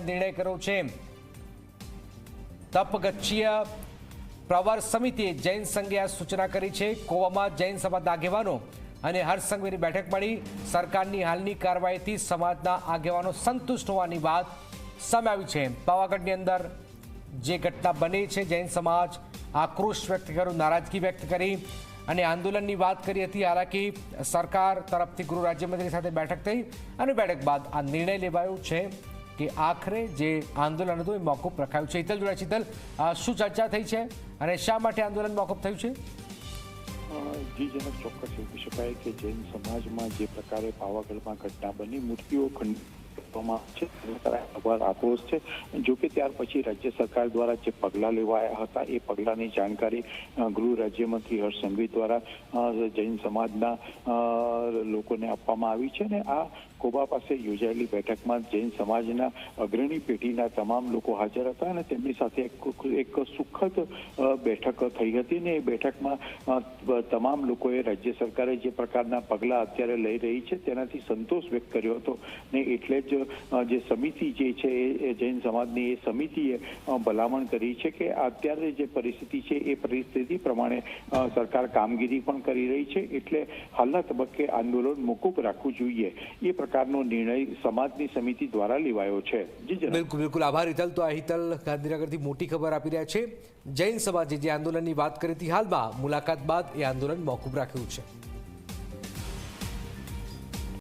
નિર્ણય કર્યો છે। તપગચ્છીય પ્રવર સમિતિએ જૈન સંઘે આ સૂચના કરી છે। કોવામાં જૈન સમાજના આગેવાનો અને હર્ષ સંઘવીની બેઠક મળી। સરકારની હાલની કાર્યવાહીથી સમાજના આગેવાનો સંતુષ્ટ હોવાની વાત સામે આવી છે। પાવાગઢની અંદર જે ઘટના બની છે, જૈન સમાજ આક્રોશ વ્યક્ત કર્યો, નારાજગી વ્યક્ત કરી અને આંદોલનની વાત કરી હતી। હાલાકી સરકાર તરફથી ગૃહ રાજ્યમંત્રી સાથે બેઠક થઈ અને બેઠક બાદ આ નિર્ણય લેવાયો છે કે આખરે જે આંદોલન હતું એ મોકૂફ રખાયું છે। હિતલ જોડાય, હિતલ, શું ચર્ચા થઈ છે અને શા માટે આંદોલન મોકૂફ થયું છે? જી જનક, ચોક્કસ એવું શકાય કે જૈન સમાજમાં જે પ્રકારે પાવાગઢમાં ઘટના બની, મૂર્તિઓ આક્રોશ છે। જોકે ત્યાર પછી રાજ્ય સરકાર દ્વારા જે પગલાં લેવાયા હતા એ પગલાંની જાણકારી ગૃહ રાજ્યમંત્રી હર્ષ સંઘવી દ્વારા જૈન સમાજના લોકોને આપવામાં આવી છે અને આ કોબા પાસે યોજાયેલી બેઠકમાં જૈન સમાજના અગ્રણી પેઢીના તમામ લોકો હાજર હતા અને તેમની સાથે એક સુખદ બેઠક થઈ હતી ને એ બેઠકમાં તમામ લોકોએ રાજ્ય સરકારે જે પ્રકારના પગલાં અત્યારે લઈ રહી છે તેનાથી સંતોષ વ્યક્ત કર્યો હતો ને એટલે જ જે સમિતિ જે છે એ જૈન સમાજની એ સમિતિએ ભલામણ કરી છે કે અત્યારે જે પરિસ્થિતિ છે એ પરિસ્થિતિ પ્રમાણે સરકાર કામગીરી પણ કરી રહી છે, એટલે હાલના તબક્કે આંદોલન મોકૂફ રાખવું જોઈએ એ પ્રકારનો નિર્ણય સમાજની સમિતિ દ્વારા લેવાયો છે। બિલકુલ બિલકુલ, આભાર હિતલ। તો આ હિતલ ગાંધીનગરથી મોટી ખબર આપી રહ્યા છે। જૈન સમાજે જે આંદોલનની વાત કરી હતી, હાલમાં મુલાકાત બાદ એ આંદોલન મોકૂફ રાખ્યું છે।